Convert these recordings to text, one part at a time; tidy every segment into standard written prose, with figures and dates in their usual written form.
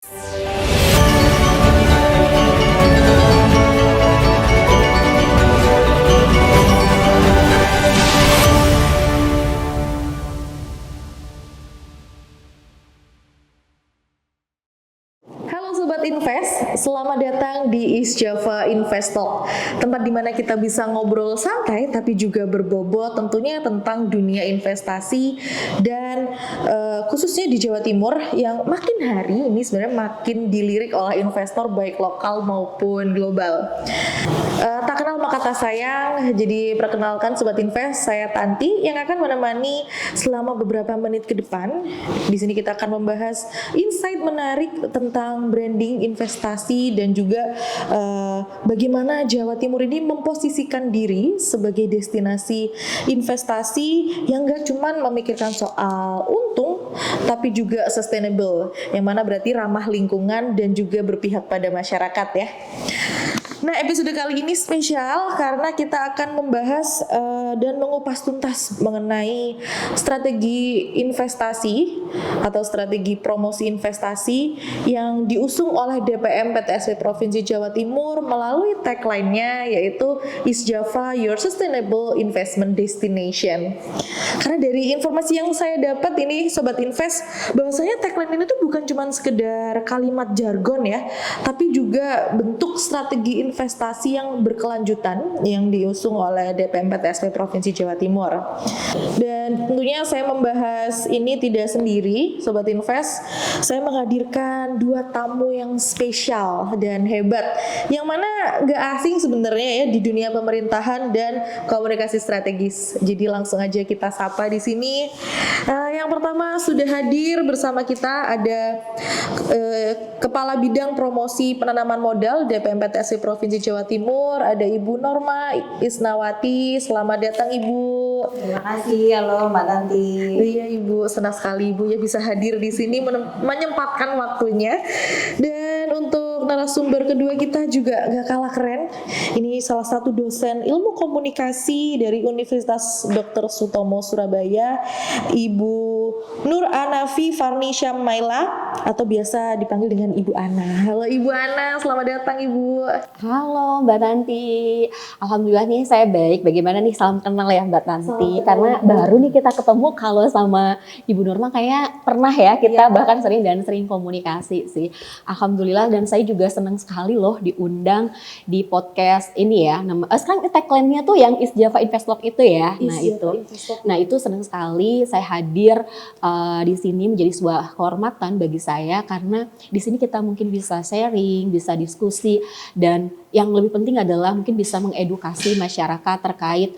Halo Sobat Invest, selamat datang di East Java Invest Talk, tempat di mana kita bisa ngobrol santai tapi juga berbobot tentunya tentang dunia investasi dan khususnya di Jawa Timur yang makin hari ini sebenarnya makin dilirik oleh investor baik lokal maupun global. Tak kenal maka tak sayang, jadi perkenalkan Sobat Invest, saya Tanti yang akan menemani selama beberapa menit ke depan. Di sini kita akan membahas insight menarik tentang branding investasi dan juga bagaimana Jawa Timur ini memposisikan diri sebagai destinasi investasi yang gak cuman memikirkan soal untung tapi juga sustainable, yang mana berarti ramah lingkungan dan juga berpihak pada masyarakat ya. Nah, episode kali ini spesial karena kita akan membahas dan mengupas tuntas mengenai strategi investasi atau strategi promosi investasi yang diusung oleh DPM PTSP Provinsi Jawa Timur melalui tagline-nya yaitu East Java Your Sustainable Investment Destination. Karena dari informasi yang saya dapat ini Sobat Invest, bahwasanya tagline ini tuh bukan cuma sekedar kalimat jargon ya, tapi juga bentuk strategi investasi yang berkelanjutan yang diusung oleh DPM PTSP Provinsi Jawa Timur. Dan tentunya saya membahas ini tidak sendiri, Sobat Invest. Saya menghadirkan dua tamu yang spesial dan hebat, yang mana gak asing sebenarnya ya di dunia pemerintahan dan komunikasi strategis. Jadi langsung aja kita sapa di sini. Yang pertama sudah hadir bersama kita ada Kepala Bidang Promosi Penanaman Modal DPM PTSP Provinsi Jawa Timur, ada Ibu Norma Isnawati. Selamat datang Ibu. Terima kasih, halo Mbak Tanti. Iya Ibu, senang sekali Ibu ya bisa hadir di sini menyempatkan waktunya. Dan untuk narasumber kedua kita juga gak kalah keren. Ini salah satu dosen ilmu komunikasi dari Universitas Dr. Sutomo Surabaya, Ibu Nur Anafi Farnisha Maila atau biasa dipanggil dengan Ibu Ana. Halo Ibu Ana, selamat datang Ibu. Halo Mbak Tanti. Alhamdulillah nih saya baik. Bagaimana nih, salam kenal ya Mbak Tanti. Karena baru nih kita ketemu, kalau sama Ibu Norma kayak pernah ya kita bahkan sering komunikasi sih. Alhamdulillah, dan saya juga senang sekali loh diundang di podcast ini ya. Sekarang tagline-nya tuh yang East Java Invest Talk itu ya. Nah itu senang sekali saya hadir di sini, menjadi sebuah kehormatan bagi saya karena di sini kita mungkin bisa sharing, bisa diskusi, dan yang lebih penting adalah mungkin bisa mengedukasi masyarakat terkait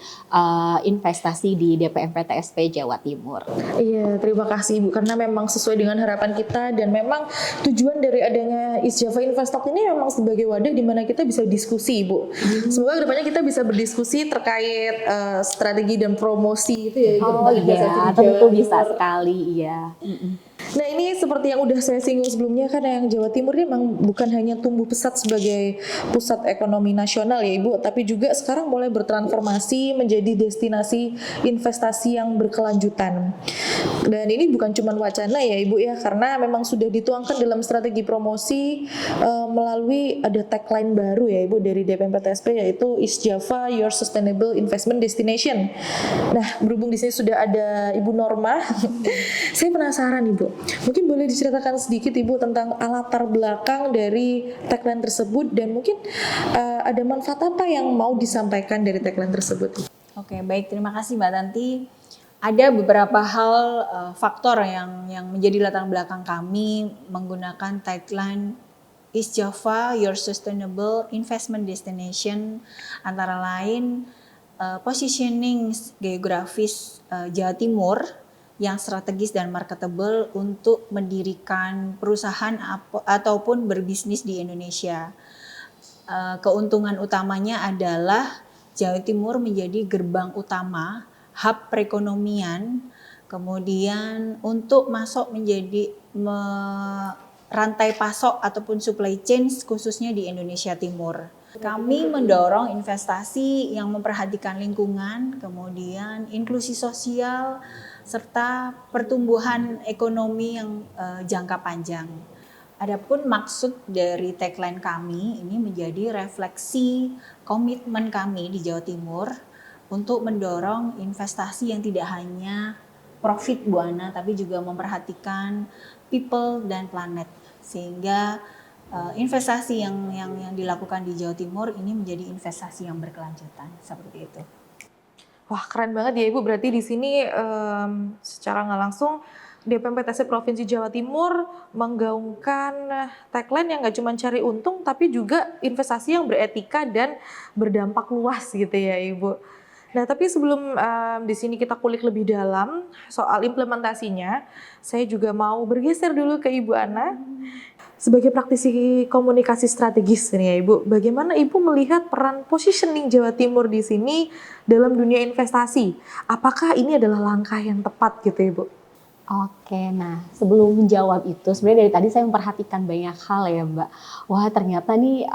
investasi di DPM PTSP Jawa Timur. Iya, terima kasih Ibu, karena memang sesuai dengan harapan kita dan memang tujuan dari adanya East Java Invest Talk ini memang sebagai wadah di mana kita bisa diskusi Ibu. Semoga kedepannya kita bisa berdiskusi terkait strategi dan promosi itu ya. Oh iya, tentu bisa sekali, iya. Nah ini seperti yang udah saya singgung sebelumnya kan, yang Jawa Timur ini memang bukan hanya tumbuh pesat sebagai pusat ekonomi nasional ya Ibu, tapi juga sekarang mulai bertransformasi menjadi destinasi investasi yang berkelanjutan. Dan ini bukan cuma wacana ya Ibu ya, karena memang sudah dituangkan dalam strategi promosi melalui ada tagline baru ya Ibu dari DPM PTSP, yaitu East Java Your Sustainable Investment Destination. Nah berhubung di sini sudah ada Ibu Norma, saya penasaran Ibu. Mungkin boleh diceritakan sedikit Ibu tentang latar belakang dari tagline tersebut dan mungkin ada manfaat apa yang mau disampaikan dari tagline tersebut. Oke, baik, terima kasih Mbak Tanti. Ada beberapa hal faktor yang menjadi latar belakang kami menggunakan tagline East Java Your Sustainable Investment Destination, antara lain positioning geografis Jawa Timur yang strategis dan marketable untuk mendirikan perusahaan ataupun berbisnis di Indonesia. Keuntungan utamanya adalah Jawa Timur menjadi gerbang utama, hub perekonomian, kemudian untuk masuk menjadi rantai pasok ataupun supply chain khususnya di Indonesia Timur. Kami mendorong investasi yang memperhatikan lingkungan, kemudian inklusi sosial, serta pertumbuhan ekonomi yang jangka panjang. Adapun maksud dari tagline kami ini menjadi refleksi komitmen kami di Jawa Timur untuk mendorong investasi yang tidak hanya profit Bu Ana, tapi juga memperhatikan people dan planet, sehingga investasi yang dilakukan di Jawa Timur ini menjadi investasi yang berkelanjutan seperti itu. Wah, keren banget ya Ibu. Berarti di sini secara nggak langsung DPMPTSP Provinsi Jawa Timur menggaungkan tagline yang nggak cuma cari untung, tapi juga investasi yang beretika dan berdampak luas gitu ya Ibu. Nah, tapi sebelum di sini kita kulik lebih dalam soal implementasinya, saya juga mau bergeser dulu ke Ibu Ana. Sebagai praktisi komunikasi strategis nih ya Ibu, bagaimana Ibu melihat peran positioning Jawa Timur di sini dalam dunia investasi? Apakah ini adalah langkah yang tepat gitu Ibu? Oke, nah sebelum menjawab itu, sebenarnya dari tadi saya memperhatikan banyak hal ya Mbak. Wah ternyata nih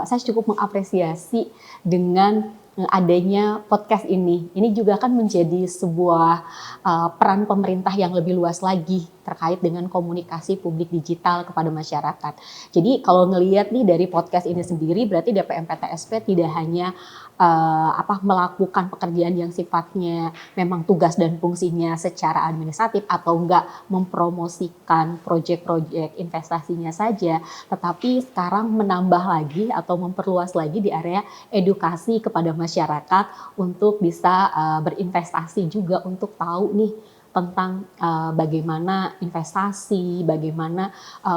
saya cukup mengapresiasi dengan adanya podcast ini. Ini juga kan menjadi sebuah peran pemerintah yang lebih luas lagi terkait dengan komunikasi publik digital kepada masyarakat. Jadi kalau ngelihat nih dari podcast ini sendiri, berarti DPMPTSP tidak hanya melakukan pekerjaan yang sifatnya memang tugas dan fungsinya secara administratif atau enggak mempromosikan proyek-proyek investasinya saja, tetapi sekarang menambah lagi atau memperluas lagi di area edukasi kepada masyarakat untuk bisa berinvestasi juga, untuk tahu nih tentang bagaimana investasi, bagaimana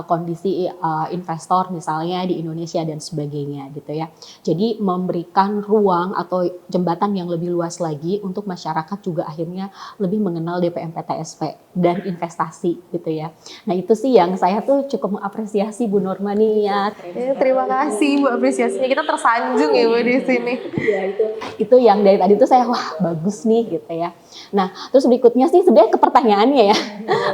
kondisi investor misalnya di Indonesia dan sebagainya gitu ya. Jadi memberikan ruang atau jembatan yang lebih luas lagi untuk masyarakat juga akhirnya lebih mengenal DPMPTSP dan investasi gitu ya. Nah itu sih yang saya tuh cukup mengapresiasi Bu Norma nih ya. Terima kasih Bu apresiasinya, kita tersanjung ya Bu di sini. Ya itu yang dari tadi tuh saya wah bagus nih gitu ya. Nah terus berikutnya sih sebenarnya ke pertanyaannya ya.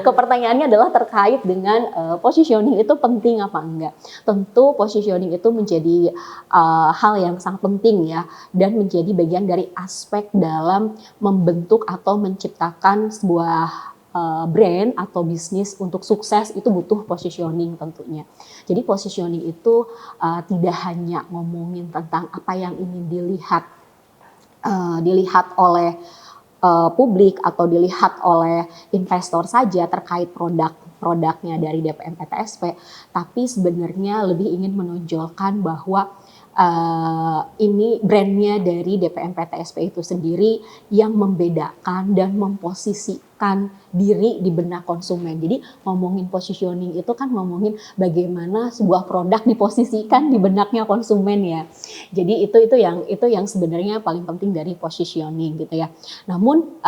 Ke pertanyaannya adalah terkait dengan positioning itu penting apa enggak. Tentu positioning itu menjadi hal yang sangat penting ya, dan menjadi bagian dari aspek dalam membentuk atau menciptakan sebuah brand atau bisnis. Untuk sukses itu butuh positioning tentunya. Jadi positioning itu tidak hanya ngomongin tentang apa yang ingin dilihat oleh publik atau dilihat oleh investor saja terkait produknya dari DPMPTSP, tapi sebenarnya lebih ingin menonjolkan bahwa ini brandnya dari DPMPTSP itu sendiri yang membedakan dan memposisikan diri di benak konsumen. Jadi ngomongin positioning itu kan ngomongin bagaimana sebuah produk diposisikan di benaknya konsumen ya. Jadi itu yang sebenarnya paling penting dari positioning gitu ya. Namun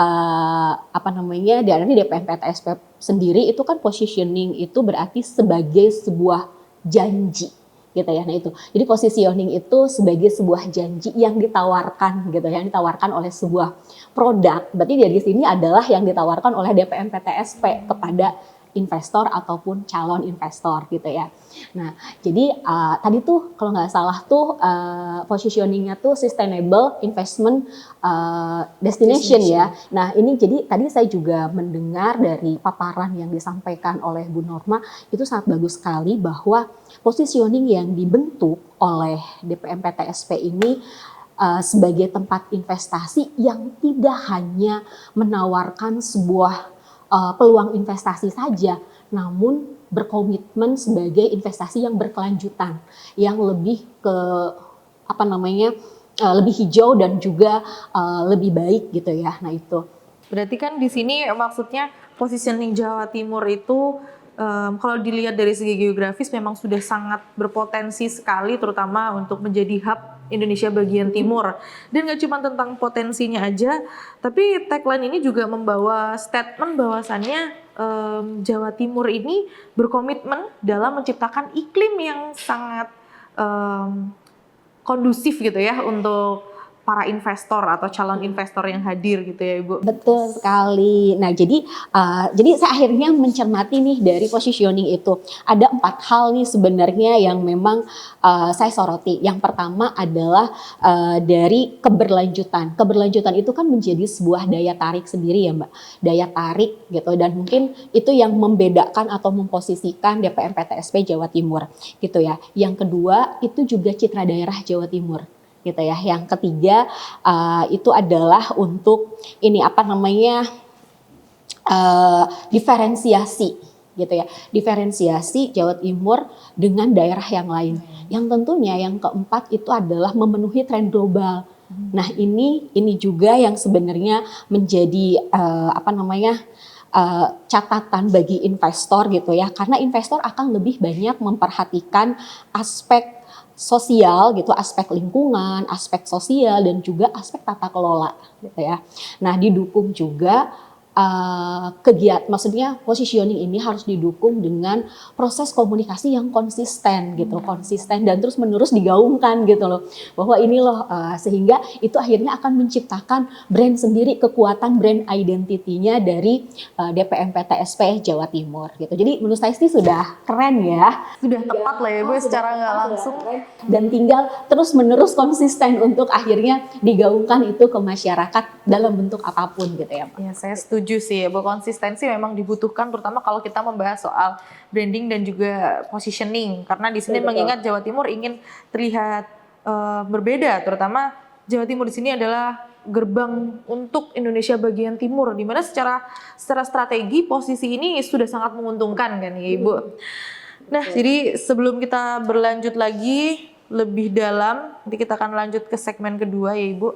dari DPMPTSP sendiri itu kan positioning itu berarti sebagai sebuah janji gitu ya. Nah itu. Jadi positioning itu sebagai sebuah janji yang ditawarkan gitu ya, yang ditawarkan oleh sebuah produk. Berarti dari sini adalah yang ditawarkan oleh DPMPTSP kepada investor ataupun calon investor gitu ya. Nah, jadi tadi tuh kalau nggak salah tuh positioningnya tuh sustainable investment destination ya. Nah, ini jadi tadi saya juga mendengar dari paparan yang disampaikan oleh Bu Norma itu sangat bagus sekali, bahwa positioning yang dibentuk oleh DPMPTSP ini sebagai tempat investasi yang tidak hanya menawarkan sebuah peluang investasi saja, namun berkomitmen sebagai investasi yang berkelanjutan, yang lebih ke lebih hijau dan juga lebih baik gitu ya. Nah itu. Berarti kan di sini maksudnya positioning Jawa Timur itu kalau dilihat dari segi geografis memang sudah sangat berpotensi sekali, terutama untuk menjadi hub Indonesia bagian timur. Dan gak cuma tentang potensinya aja, tapi tagline ini juga membawa statement bahwasannya Jawa Timur ini berkomitmen dalam menciptakan iklim yang sangat kondusif gitu ya untuk para investor atau calon investor yang hadir gitu ya Ibu. Betul sekali. Nah, jadi saya akhirnya mencermati nih dari positioning itu. Ada 4 hal nih sebenarnya yang memang saya soroti. Yang pertama adalah dari keberlanjutan. Keberlanjutan itu kan menjadi sebuah daya tarik sendiri ya Mbak. Daya tarik gitu, dan mungkin itu yang membedakan atau memposisikan DPM PTSP Jawa Timur gitu ya. Yang kedua itu juga citra daerah Jawa Timur gitu ya. Yang ketiga itu adalah untuk ini diferensiasi gitu ya. Diferensiasi Jawa Timur dengan daerah yang lain. Yang tentunya yang keempat itu adalah memenuhi tren global. Nah, ini juga yang sebenarnya menjadi catatan bagi investor gitu ya. Karena investor akan lebih banyak memperhatikan aspek sosial gitu, aspek lingkungan, aspek sosial, dan juga aspek tata kelola gitu ya. Nah, didukung juga maksudnya positioning ini harus didukung dengan proses komunikasi yang konsisten gitu, konsisten dan terus menerus digaungkan gitu loh, bahwa ini loh sehingga itu akhirnya akan menciptakan brand sendiri, kekuatan brand identity-nya dari DPM PTSP Jawa Timur gitu. Jadi menurut saya sih sudah keren ya, Sudah tepat lah ya Bu secara nggak langsung. dan tinggal terus menerus konsisten untuk akhirnya digaungkan itu ke masyarakat dalam bentuk apapun gitu ya Pak. Ya, saya setuju sih bahwa konsistensi memang dibutuhkan, terutama kalau kita membahas soal branding dan juga positioning, karena di sini Betul. mengingat Jawa Timur ingin terlihat berbeda, terutama Jawa Timur di sini adalah gerbang untuk Indonesia bagian timur, di mana secara strategi posisi ini sudah sangat menguntungkan kan ya Ibu. Nah, jadi sebelum kita berlanjut lagi lebih dalam, nanti kita akan lanjut ke segmen kedua ya Ibu.